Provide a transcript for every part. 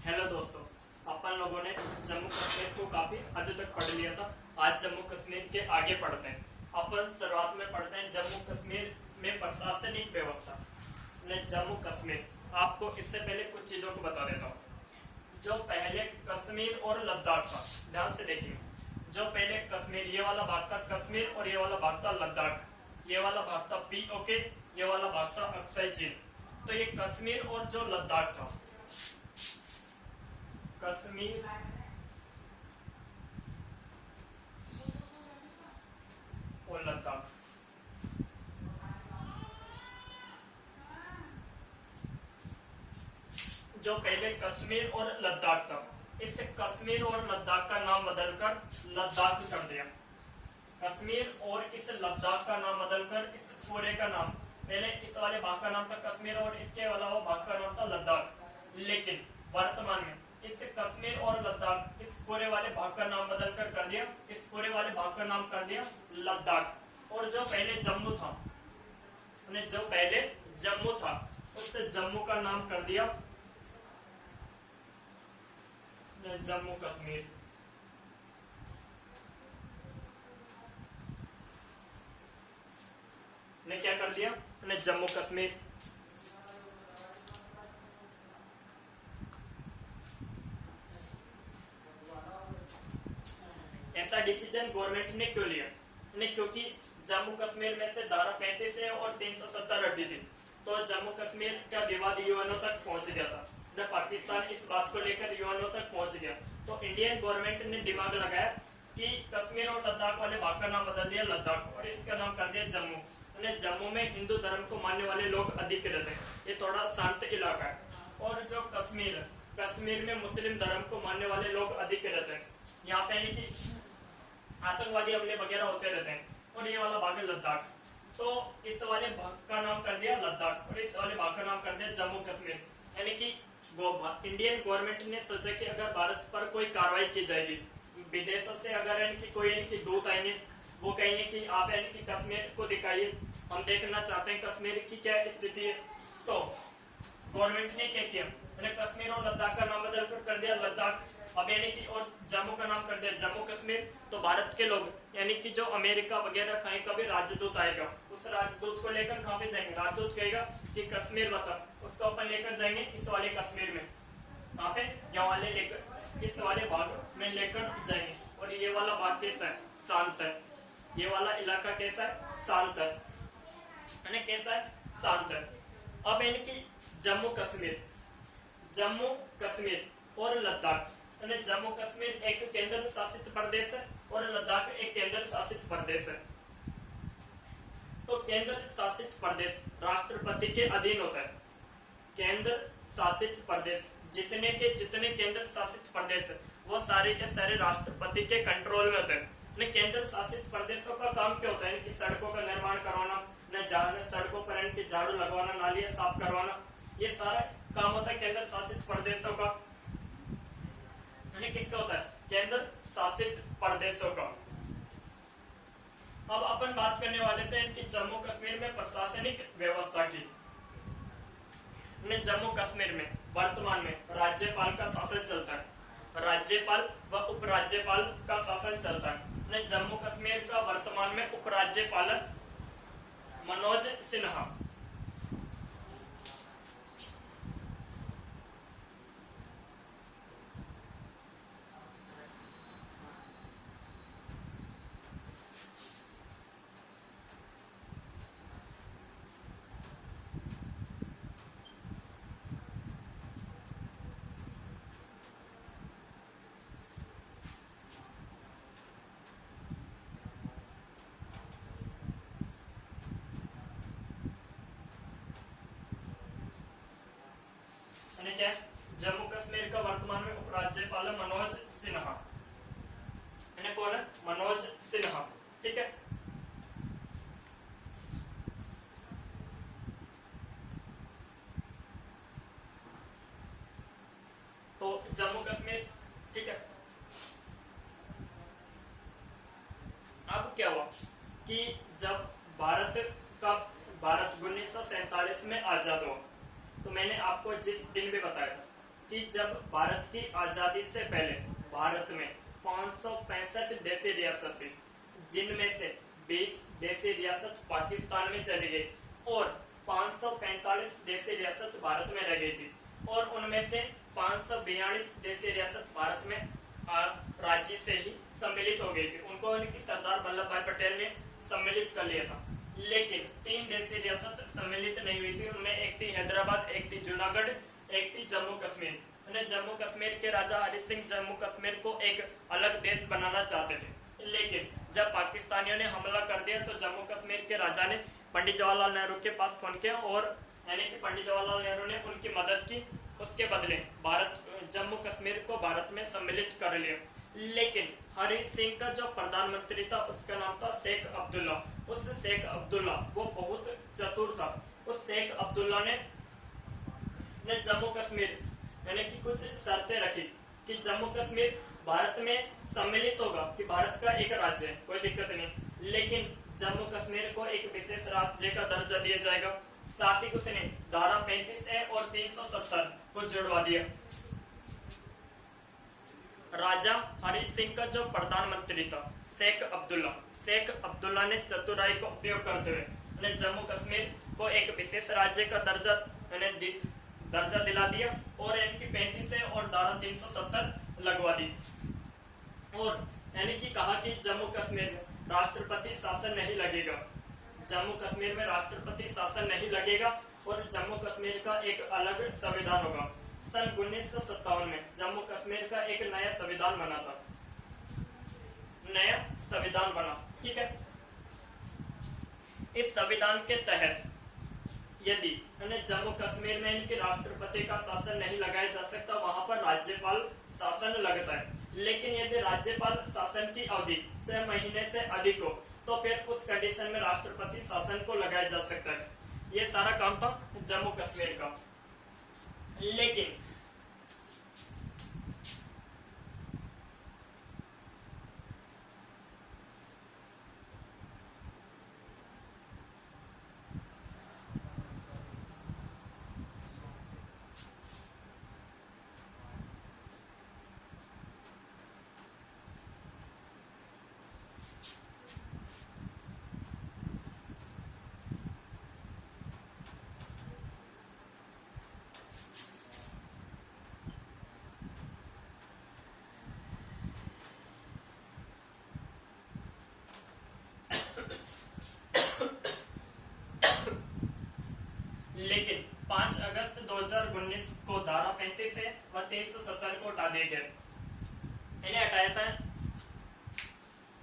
Hello दोस्तों, अपन लोगों ने जम्मू कश्मीर को काफी हद तक पढ़ लिया था। आज जम्मू कश्मीर के आगे पढ़ते हैं। अपन शुरुआत में पढ़ते हैं जम्मू कश्मीर में प्रशासनिक व्यवस्था। जम्मू कश्मीर, आपको इससे पहले कुछ चीजों को बता देता हूँ। जो पहले कश्मीर और लद्दाख था, ध्यान से देखिए। जो पहले कश्मीर, ये वाला भाग था कश्मीर और ये वाला भाग था लद्दाख। ये वाला भाग था POK, ये वाला भाग था अक्साई चीन। तो ये कश्मीर और जो लद्दाख था, कश्मीर और लद्दाख, जो पहले कश्मीर और लद्दाख था, इस कश्मीर और लद्दाख का नाम बदलकर लद्दाख कर दिया। कश्मीर और इस लद्दाख का नाम बदलकर इस पूरे का नाम, पहले इस वाले भाग का नाम था कश्मीर और इसके अलावा भाग का नाम था लद्दाख। लेकिन वर्तमान में इस कश्मीर और लद्दाख, इस पूरे वाले भाग का नाम बदलकर कर दिया, इस पूरे वाले भाग का नाम कर दिया लद्दाख। और जो पहले जम्मू था, जो पहले जम्मू था, उस जम्मू का नाम कर दिया जम्मू कश्मीर। ने क्या कर दिया, ने जम्मू कश्मीर। ऐसा डिसीजन गवर्नमेंट ने क्यों लिया? क्योंकि जम्मू कश्मीर में से धारा 35 है और 370 हटी थी, तो जम्मू कश्मीर का विवाद यूएनओ तक पहुंच गया था। पाकिस्तान इस बात को लेकर यूएनओ तक पहुंच गया, तो इंडियन गवर्नमेंट ने दिमाग लगाया कि कश्मीर और लद्दाख वाले भाग का नाम बदल दिया लद्दाख और इसका नाम कर दिया जम्मू। जम्मू में हिंदू धर्म को मानने वाले लोग अधिक रहते हैं, ये थोड़ा शांत इलाका है। और जो कश्मीर, कश्मीर में मुस्लिम धर्म को मानने वाले लोग अधिक रहते हैं। यहाँ पे यानी कि आतंकवादी हमले वगैरह होते रहते हैं। और ये वाला भाग है लद्दाख, तो इस वाले भाग का नाम कर दिया लद्दाख और इस वाले भाग का नाम कर दिया जम्मू कश्मीर। यानी कि इंडियन गवर्नमेंट ने सोचा कि अगर भारत पर कोई कार्रवाई की जाएगी, विदेशों से अगर कोई दूत आएंगे, वो कहेंगे कि आप कि कश्मीर को दिखाइए, हम देखना चाहते हैं कश्मीर की क्या स्थिति है। तो गवर्नमेंट ने क्या किया, कश्मीर और लद्दाख का नाम बदल कर दिया लद्दाख। अब और जम्मू का नाम कर दिया जम्मू कश्मीर। तो भारत के लोग कि जो अमेरिका वगैरह कहीं का भी राजदूत आएगा, उस राजदूत को लेकर कहाँ पे जाएंगे, राजदूत कहेगा कि कश्मीर बता, उसको अपन लेकर जाएंगे इस वाले कश्मीर में, कहाँ पे, यहाँ वाले लेकर इस वाले भाग में लेकर जाएंगे। और ये वाला भाग कैसा है, शांत है। ये वाला इलाका कैसा है, शांत है, कैसा है, शांत है। अब कि जम्मू कश्मीर, जम्मू कश्मीर और लद्दाख, जम्मू कश्मीर एक केंद्र शासित प्रदेश है और लद्दाख एक केंद्र शासित प्रदेश है। तो केंद्र शासित प्रदेश राष्ट्रपति के अधीन होता है। केंद्र शासित प्रदेश, जितने केंद्र शासित प्रदेश है, वो सारे के सारे राष्ट्रपति के कंट्रोल में होते हैं। केंद्र शासित प्रदेशों का काम क्या होता है कि सड़कों का निर्माण करवाना, सड़कों पर झाड़ू लगवाना, नालियां साफ करवाना, ये सारा काम होता है केंद्र शासित प्रदेशों का। किसका होता है, केंद्र शासित प्रदेशों का। अब अपन बात करने वाले थे कि जम्मू कश्मीर में प्रशासनिक व्यवस्था की। जम्मू कश्मीर में वर्तमान में राज्यपाल का शासन चलता है, राज्यपाल व उपराज्यपाल का शासन चलता है। जम्मू कश्मीर का वर्तमान में उपराज्यपाल मनोज सिन्हा। क्या, जम्मू कश्मीर का वर्तमान में उपराज्यपाल मनोज सिन्हा। कौन है, मनोज सिन्हा, ठीक है। तो जम्मू कश्मीर, ठीक है। अब क्या हुआ कि जब भारत 1947 में आजाद हुआ, तो मैंने आपको जिस दिन भी बताया था कि जब भारत की आजादी से पहले भारत में 565 देशी रियासत थी, जिनमें से 20 देशी रियासत पाकिस्तान में चली गई और 545 देशी रियासत भारत में रह गई थी, और उनमें से 542 देशी रियासत भारत में राज्य से ही सम्मिलित हो गई थी। उनको उनकी सरदार वल्लभ भाई पटेल ने सम्मिलित कर लिया था, लेकिन 3 देशी रियासत सम्मिलित नहीं हुई थी। उनमें एक थी हैदराबाद, एक थी जूनागढ़, एक थी जम्मू कश्मीर। जम्मू कश्मीर के राजा हरि सिंह जम्मू कश्मीर को एक अलग देश बनाना चाहते थे, लेकिन जब पाकिस्तानियों ने हमला कर दिया तो जम्मू कश्मीर के राजा ने पंडित जवाहरलाल नेहरू के पास फोन किया, और यानी कि पंडित जवाहरलाल नेहरू ने उनकी मदद की। उसके बदले जम्मू कश्मीर को भारत में सम्मिलित कर लिया। लेकिन हरि सिंह का जो प्रधानमंत्री था उसका नाम था शेख अब्दुल्ला। उस शेख अब्दुल्ला वो बहुत चतुर था। उस शेख अब्दुल्ला ने जम्मू कश्मीर यानी कि कुछ शर्तें रखी कि जम्मू कश्मीर भारत में सम्मिलित होगा, कि भारत का एक राज्य है, कोई दिक्कत नहीं, लेकिन जम्मू कश्मीर को एक विशेष राज्य का दर्जा दिया जाएगा। साथ ही उसने धारा 35A और 370 को जुड़वा दिया। राजा हरि सिंह का जो प्रधानमंत्री था शेख अब्दुल्ला ने चतुराई का उपयोग करते हुए जम्मू कश्मीर को एक विशेष राज्य का दर्जा दिला दिया, और इनकी 35A और धारा 370 लगवा दी, और यानी कि कहा कि जम्मू कश्मीर में राष्ट्रपति शासन नहीं लगेगा, जम्मू कश्मीर में राष्ट्रपति शासन नहीं लगेगा, और जम्मू कश्मीर का एक अलग संविधान होगा। सन 1957 में जम्मू कश्मीर का एक नया संविधान बना था, ठीक है। इस संविधान के तहत यदि जम्मू कश्मीर में इनके राष्ट्रपति का शासन नहीं लगाया जा सकता, वहां पर राज्यपाल शासन लगता है। लेकिन यदि राज्यपाल शासन की अवधि 6 महीने से अधिक हो तो फिर उस कंडीशन में राष्ट्रपति शासन को लगाया जा सकता है। ये सारा काम था जम्मू कश्मीर का। लेकिन लेकिन 5 अगस्त 2019 को धारा 35 व 370 को हटा दिया गया।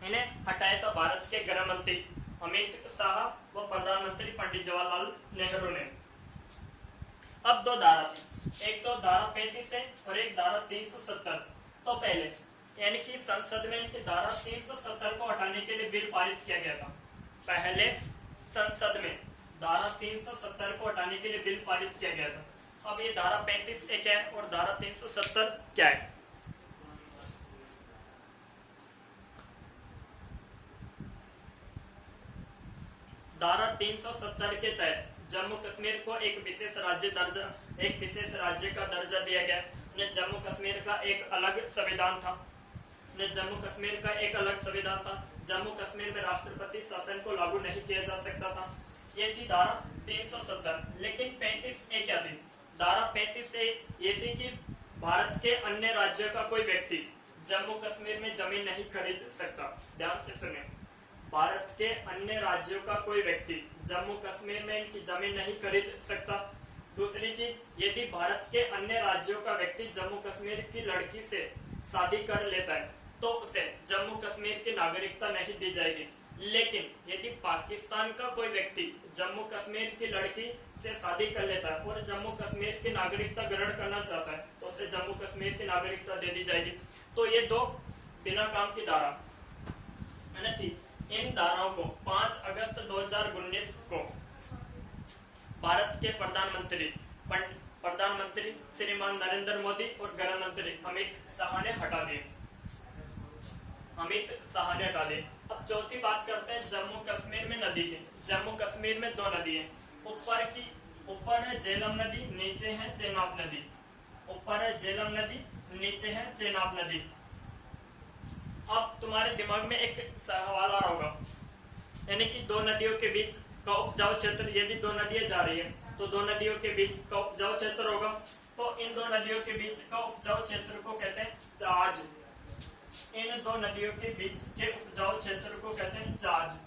इन्हें हटाया था भारत के गृह मंत्री अमित शाह व प्रधानमंत्री पंडित जवाहरलाल नेहरू ने। अब 2 धारा थी, एक तो धारा 35 और एक धारा 370। तो पहले यानी कि संसद में इनकी धारा 370 को हटाने के लिए बिल पारित किया गया था। पहले संसद में धारा 370 को हटाने के लिए बिल पारित किया गया था। अब ये धारा 35A क्या है और धारा 370 क्या है? धारा 370 के तहत जम्मू कश्मीर को एक विशेष राज्य का दर्जा दिया गया। जम्मू कश्मीर का एक अलग संविधान था। जम्मू कश्मीर में राष्ट्रपति शासन को लागू नहीं किया जा सकता था। ये थी धारा 370। लेकिन 35A क्या थी? धारा 35A ये थी कि भारत के अन्य राज्यों का कोई व्यक्ति जम्मू कश्मीर में जमीन नहीं खरीद सकता। ध्यान से सुने, भारत के अन्य राज्यों का कोई व्यक्ति जम्मू कश्मीर में इनकी जमीन नहीं खरीद सकता। दूसरी चीज, यदि भारत के अन्य राज्यों का व्यक्ति जम्मू कश्मीर की लड़की से शादी कर लेता है तो उसे जम्मू कश्मीर की नागरिकता नहीं दी जाएगी। लेकिन यदि पाकिस्तान का कोई व्यक्ति जम्मू कश्मीर की लड़की से शादी कर लेता है और जम्मू कश्मीर की नागरिकता ग्रहण करना चाहता है तो उसे जम्मू कश्मीर की नागरिकता दे दी जाएगी। तो ये 2 बिना काम की धारा थी। इन धाराओं को 5 अगस्त 2019 को भारत के प्रधानमंत्री श्रीमान नरेंद्र मोदी और गृह मंत्री अमित शाह ने हटा दिए। अब चौथी बात करते हैं जम्मू कश्मीर में नदी की। जम्मू कश्मीर में 2 नदी है। ऊपर है झेलम नदी, नीचे है चेनाब नदी। ऊपर है झेलम नदी, नीचे है चेनाब नदी। अब तुम्हारे दिमाग में एक सवाल आ रहा होगा, यानी कि दो नदियों के बीच का उपजाऊ क्षेत्र, यदि दो नदियां जा रही है तो दो नदियों के बीच का उपजाऊ क्षेत्र होगा, तो इन दो नदियों के बीच का उपजाऊ क्षेत्र को कहते हैं चाज। इन दो नदियों के बीच के उपजाऊ क्षेत्र को कहते हैं चाज।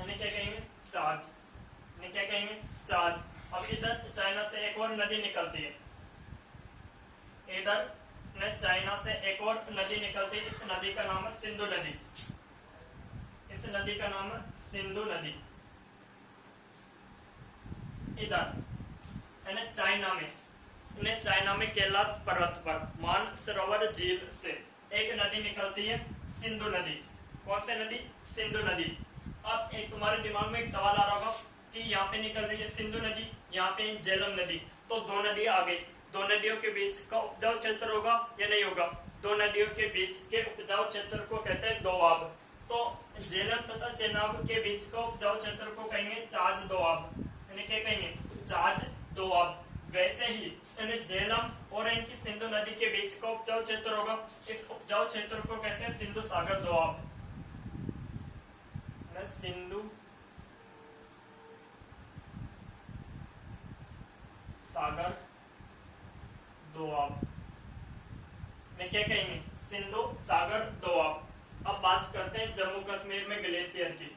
यानी क्या कहेंगे, चार्ज। यानी क्या कहेंगे, चार्ज। अब इधर चाइना से एक और नदी निकलती है, इधर चाइना से एक और नदी निकलती है, इस नदी का नाम है सिंधु नदी। इस नदी का नाम है सिंधु नदी। इधर चाइना में, चाइना में कैलाश पर्वत पर मानसरोवर झील से एक नदी निकलती है, सिंधु नदी। कौन सी नदी, सिंधु नदी। अब एक तुम्हारे दिमाग में एक सवाल आ रहा होगा कि यहाँ पे निकल रही है सिंधु नदी, यहाँ पे झेलम नदी, तो दो नदी आ गई, दो नदियों के बीच का उपजाऊ क्षेत्र होगा या नहीं होगा? दो नदियों के बीच के उपजाऊ क्षेत्र को कहते हैं दोआब। तो झेलम तथा चेनाब के बीच का उपजाऊ क्षेत्र को कहेंगे चाज दोआब। यानी क्या कहेंगे, चाज दोआब। वैसे ही झेलम और इनकी सिंधु नदी के बीच का उपजाऊ क्षेत्र होगा, इस उपजाऊ क्षेत्र को कहते हैं सिंधु सागर दोआब। सिंधु सागर दोआब में क्या कहेंगे, सिंधु सागर दोआब। अब बात करते हैं जम्मू कश्मीर में ग्लेशियर की।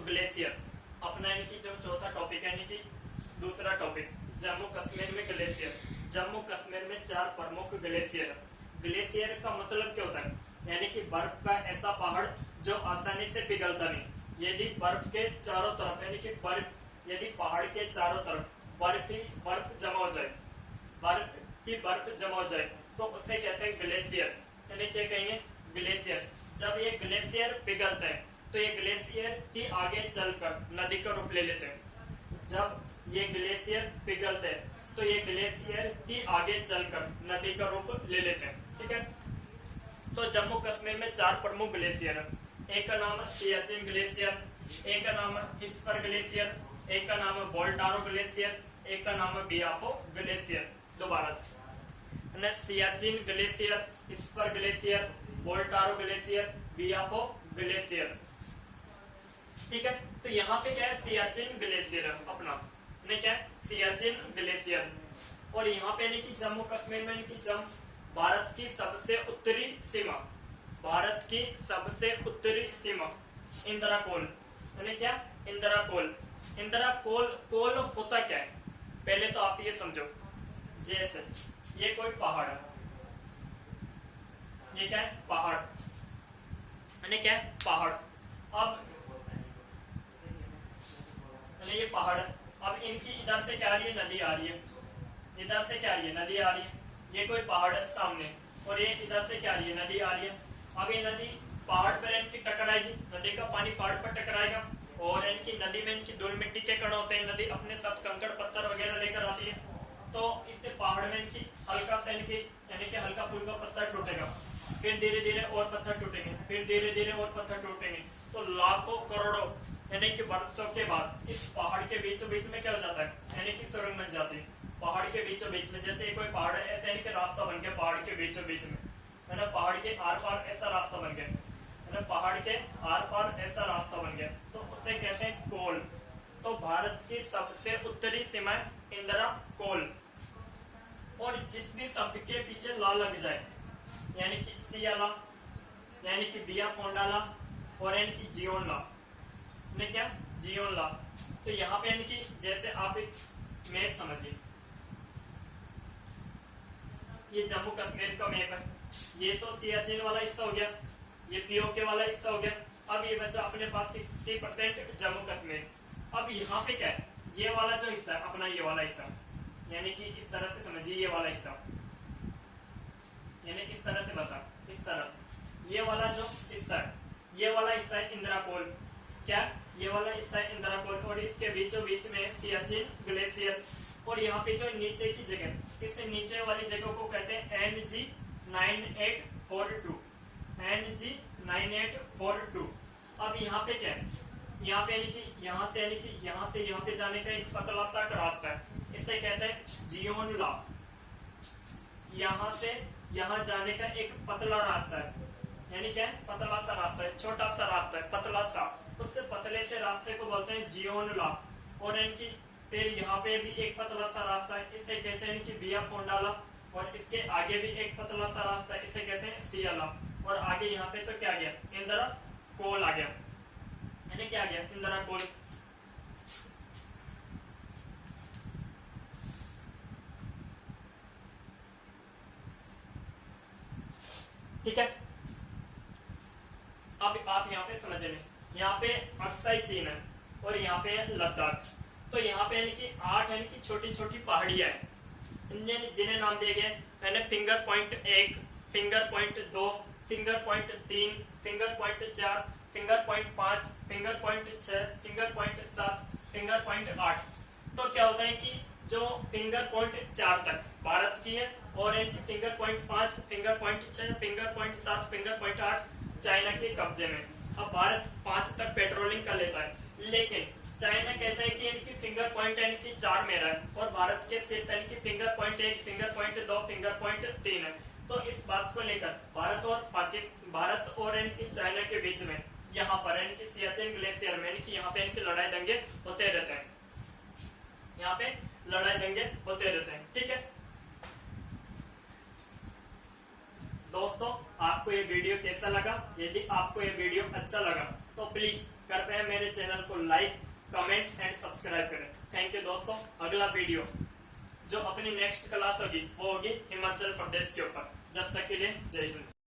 ग्लेशियर अपना इनकी जो चौथा टॉपिक है, यानी कि दूसरा टॉपिक, जम्मू कश्मीर में ग्लेशियर। जम्मू कश्मीर में 4 प्रमुख ग्लेशियर। ग्लेशियर का मतलब क्या होता है, यानी कि बर्फ का ऐसा पहाड़ जो आसानी से पिघलता नहीं। यदि बर्फ के चारों तरफ, यानी कि बर्फ, यदि पहाड़ के चारों तरफ बर्फ ही बर्फ जमा हो जाए, बर्फ ही बर्फ जमा हो जाए, तो उसे कहते हैं ग्लेशियर। यानी क्या कहेंगे, ग्लेशियर। जब ये ग्लेशियर पिघलते हैं तो ये ग्लेशियर ही आगे चलकर नदी का रूप ले लेते हैं। जब ये ग्लेशियर पिघलते हैं तो ये ग्लेशियर ही आगे चलकर नदी का रूप ले लेते हैं। ठीक है, तो जम्मू कश्मीर में 4 प्रमुख ग्लेशियर है। एक का नाम है सियाचिन ग्लेशियर, एक का नाम है हिस्पर ग्लेशियर, एक का नाम है बोल्टारो ग्लेशियर, एक का नाम है बियाफो ग्लेशियर। दोबारा से, Siachen glacier, Hispar glacier, Baltoro glacier, Biafo glacier. ठीक है, तो यहाँ पे क्या है, सियाचिन ग्लेशियर अपना, नहीं क्या है, सियाचिन ग्लेशियर। और यहाँ पे यानी कि जम्मू कश्मीर में, भारत की सबसे उत्तरी सीमा, भारत की सबसे उत्तरी सीमा इंदिरा कोल। यानी क्या, इंदिरा कोल। इंदिरा कोल, कोल होता क्या है, पहले तो आप ये समझो। जैसे ये कोई पहाड़ है, ये क्या है, पहाड़, यानी क्या है, पहाड़। अब ये पहाड़, अब इनकी इधर से क्या आ रही है, नदी आ रही है, इधर से क्या आ रही है, नदी आ रही है। ये कोई पहाड़ है सामने, और ये इधर से क्या आ रही है, नदी आ रही है। अब ये नदी पहाड़ पर इनकी टकराएगी, नदी का पानी पहाड़ पर टकराएगा, और इनकी नदी में इनकी धूल मिट्टी के कण होते हैं, नदी अपने साथ कंकड़ पत्थर वगैरह लेकर आती है, तो इससे पहाड़ में इनकी हल्का सा इनकी, यानी कि हल्का फुल्का पत्थर टूटेगा, फिर धीरे धीरे और पत्थर टूटेंगे, फिर धीरे धीरे और पत्थर टूटेंगे। तो लाखों करोड़ों यानी कि वर्षों के बाद इस पहाड़ के बीचों बीच में क्या हो जाता है, यानी कि सुरंग बन जाती है। पहाड़ के बीचों बीच में, जैसे कोई पहाड़ है, ऐसे यानी कि बीचों बीच में, है ना, पहाड़ के आर पार ऐसा रास्ता बन गया, है ना, पहाड़ के आर पार ऐसा रास्ता बन गया, तो उसे कहते हैं कोल। तो भारत की सबसे उत्तरी सीमा इंदिरा कोल। और जिस भी शब्द के पीछे ला लग जाए, यानी कि सियाला, यानी कि बिया कोंडाला, और यानी कि जियोनला, क्या जियोनला, तो यहाँ पे यानी कि जैसे आप एक मैप समझिए, ये जम्मू कश्मीर का मैप है, ये तो सियाचिन वाला हिस्सा हो गया, ये पीओके वाला हिस्सा हो गया। अब ये बचा अपने पास 60% जम्मू कश्मीर। अब यहाँ पे क्या है, ये वाला जो हिस्सा है अपना, ये वाला हिस्सा, यानी कि इस तरह से समझिए, ये वाला हिस्सा, यानी इस तरह से बता, इस तरह से ये वाला जो हिस्सा है, ये वाला हिस्सा है इंदिरा कोल, क्या ये वाला हिस्सा है इंदिरा कोल, और इसके बीचों बीच में सियाचिन ग्लेशियर। और यहाँ पे जो नीचे की जगह, इस नीचे वाली जगह को कहते हैं NG 9842, NG 9842। अब यहाँ पे क्या है, यहाँ पे यानी कि यहाँ से यहाँ पे जाने का एक पतला सा रास्ता है, इसे कहते हैं जियोनला। यहाँ से यहाँ जाने का एक पतला रास्ता है, यानी क्या है, पतला सा रास्ता है, छोटा सा रास्ता है, पतला सा, उससे पतले से रास्ते को बोलते हैं जियोनला। और इनकी फिर यहाँ पे भी एक पतला सा रास्ता है, इसे कहते हैं कि बिया कोंडाला। और इसके आगे भी एक पतला सा रास्ता है, इसे कहते हैं सियाला। और आगे यहाँ पे तो क्या गया, इंदिरा कोल आ गया, यानी क्या गया, इंदिरा कोल। ठीक है, अब आप यहाँ पे समझ लें, यहाँ पे अक्साई चीन है और यहाँ पे है लद्दाख। तो यहाँ पे यानी कि 8 यानी कि छोटी छोटी पहाड़ियां हैं, जिन्हें नाम दिए गए, मैंने finger point 1, finger point 2, finger point 3, finger point 4, finger point 5, finger point 6, finger point 7, finger point 8। तो क्या होता है कि जो फिंगर पॉइंट 4 तक भारत की है, और इनकी finger point 5, finger point 6, finger point 7, finger point 8 China के कब्जे में। अब भारत 5 तक पेट्रोलिंग कर लेता है, लेकिन चाइना कहता है कि इनकी फिंगर पॉइंट इनकी 4 मेरा है, और भारत के सिर्फ इनकी finger point 1, finger point 2, finger point 3 है। तो इस बात को लेकर भारत और इनकी चाइना के बीच में यहाँ पर इनकी सियाचिन ग्लेशियर में इनकी यहाँ पे इनकी लड़ाई दंगे होते रहते हैं, यहाँ पे लड़ाई दंगे होते रहते हैं। ठीक है दोस्तों, आपको ये वीडियो कैसा लगा? यदि आपको ये वीडियो अच्छा लगा तो प्लीज कृपया मेरे चैनल को लाइक, कमेंट एंड सब्सक्राइब करें। थैंक यू दोस्तों। अगला वीडियो जो अपनी नेक्स्ट क्लास होगी वो होगी हिमाचल प्रदेश के ऊपर। जब तक के लिए जय हिंद।